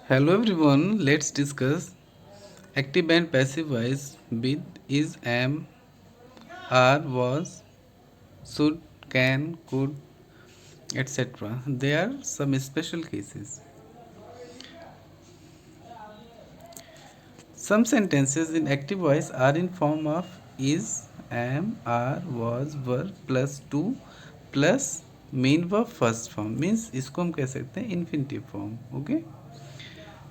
Hello everyone, let's discuss active and passive voice with is, am, are, was, should, can, could, etc. There are some special cases. Some sentences in active voice are in form of is, am, are, was, were plus to plus main verb first form means इसको हम कह सकते हैं infinitive form. Okay.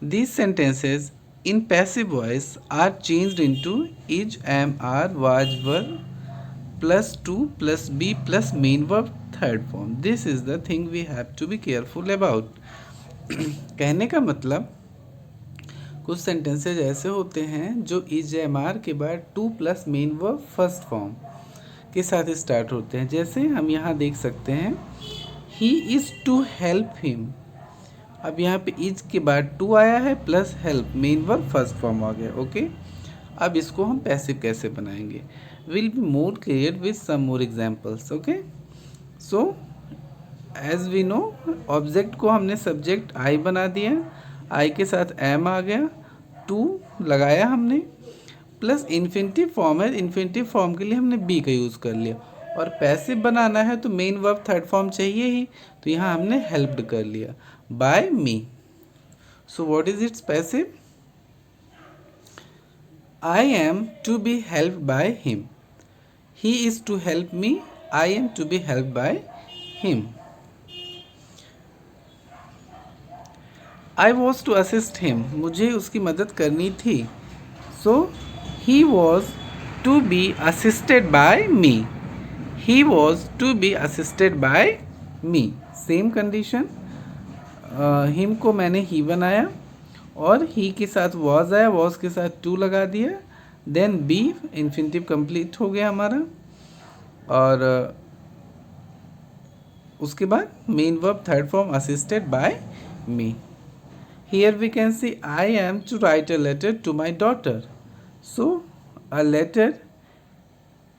These sentences in passive voice are changed into is, am, are, was, were plus to plus be plus main verb third form. This is the thing we have to be careful about. कहने का मतलब कुछ sentences ऐसे होते हैं जो is M R के बाद two plus main verb first form के साथ स्टार्ट होते हैं. जैसे हम यहाँ देख सकते हैं he is to help him. अब यहाँ पे इज के बाद टू आया है plus help main verb first form आ गया. ओके. अब इसको हम पैसिव कैसे बनाएंगे will be more clear with some more examples. Okay. So as we know object को हमने सब्जेक्ट आई बना दिया, आई के साथ एम आ गया, टू लगाया हमने प्लस इन्फिनिटिव फॉर्म है, इन्फिनिटिव फॉर्म के लिए हमने बी का यूज़ कर लिया. और पैसिव बनाना है तो मेन वर्ब थर्ड फॉर्म चाहिए ही, तो यहाँ हमने हेल्प्ड कर लिया by me. So what is its passive? I am to be helped by him. He is to help me. I am to be helped by him. I was to assist him. मुझे उसकी मदद करनी थी. So he was to be assisted by me. He was to be assisted by me. Same condition. Him को मैंने ही बनाया और ही के साथ वॉज आया, वॉज के साथ टू लगा दिया, देन बी इन्फिनिटिव कंप्लीट हो गया हमारा. और उसके बाद main verb third form assisted by me. Here we can see I am to write a letter to my daughter. So a letter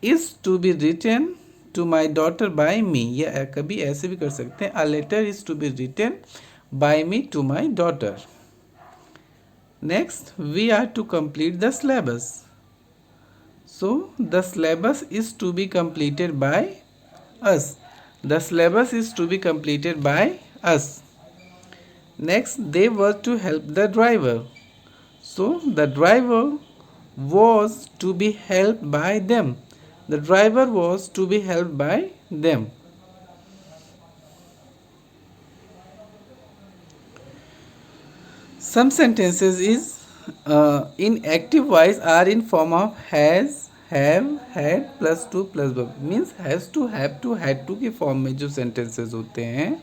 is to be written to my daughter by me. या कभी ऐसे भी कर सकते हैं a letter is to be written by me to my daughter. Next we are to complete the syllabus. So the syllabus is to be completed by us. The syllabus is to be completed by us. Next, they were to help the driver. So, the driver was to be helped by them. The driver was to be helped by them. Some sentences is in active voice are in form of has, have, had plus to plus verb. Means has to, have to, had to के form में जो sentences होते हैं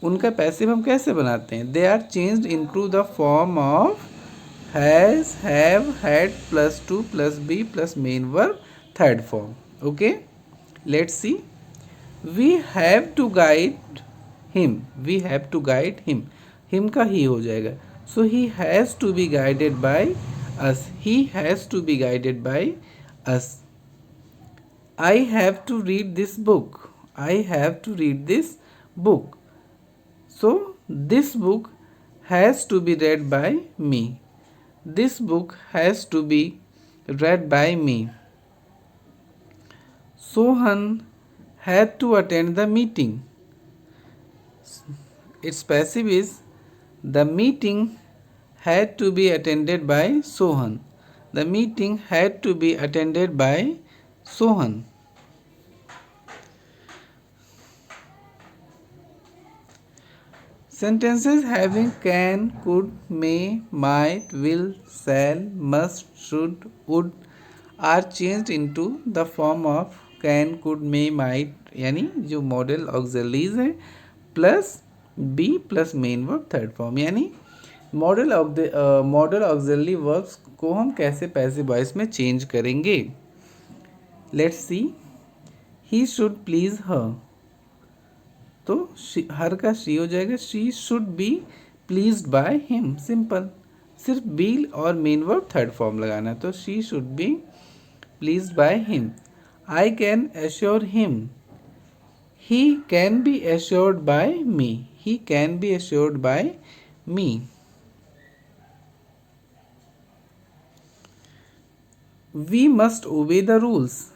उनका passive हम कैसे बनाते हैं? They are changed into the form of has, have, had plus to plus be plus main verb third form. Okay. Let's see. We have to guide him. We have to guide him. Him का he हो जाएगा. So he has to be guided by us. He has to be guided by us. I have to read this book. I have to read this book. So this book has to be read by me. This book has to be read by me. Sohan had to attend the meeting. Its passive is the meeting had to be attended by Sohan. The meeting had to be attended by Sohan. Sentences having can, could, may, might, will, shall, must, should, would are changed into the form of can, could, may, might यानी जो modal auxiliaries हैं plus be plus main verb third form. यानी modal auxiliary verbs को हम कैसे passive voice में change करेंगे. Let's see. He should please her. तो हर का शी हो जाएगा. She should be pleased by him. Simple. सिर्फ बी और मेन वर्ब थर्ड फॉर्म लगाना है. तो she should be pleased by him. I can assure him. He can be assured by me. He can be assured by me. We must obey the rules.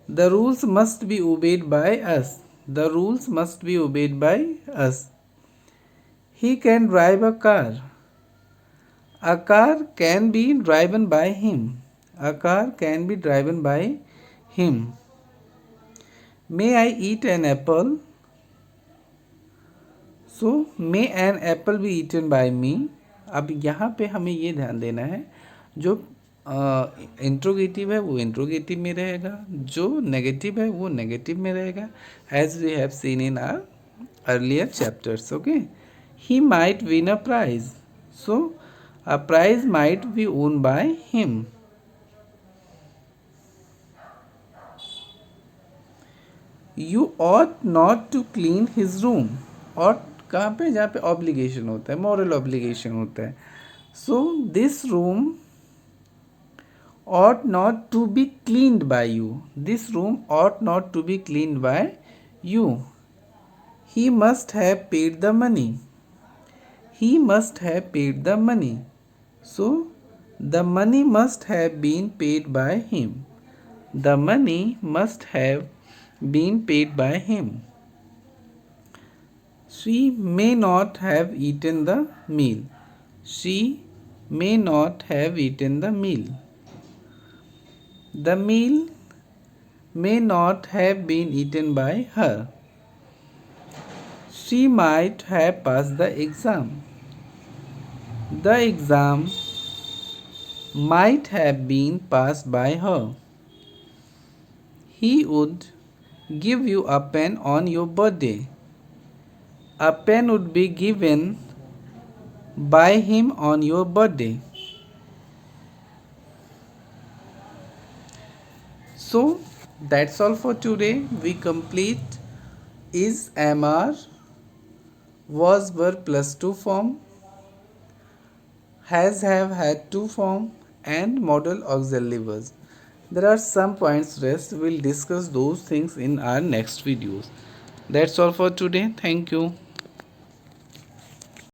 The rules must be obeyed by us. The rules must be obeyed by us. He can drive a car. A car can be driven by him. A car can be driven by him. May I eat an apple? So, may an apple be eaten by me? अब यहाँ पे हमें ये ध्यान देना है, जो interrogative है वो इंट्रोगेटिव में रहेगा, जो नेगेटिव है वो नेगेटिव में रहेगा, as we have seen in our earlier chapters. Okay. He might win a prize. So a prize might be won by him. You ought not to clean his room. ought कहाँ पे? जहाँ पे obligation होता है, moral obligation होता है. So this room ought not to be cleaned by you. This room ought not to be cleaned by you. He must have paid the money. He must have paid the money. So, the money must have been paid by him. The money must have been paid by him. She may not have eaten the meal. She may not have eaten the meal. The meal may not have been eaten by her. She might have passed the exam. The exam might have been passed by her. He would give you a pen on your birthday. A pen would be given by him on your birthday. So that's all for today. We complete is, am, are, was, were plus 2 form, has, have, had 2 form, and modal auxiliary verbs. There are some points rest. We'll discuss those things in our next videos. That's all for today. Thank you.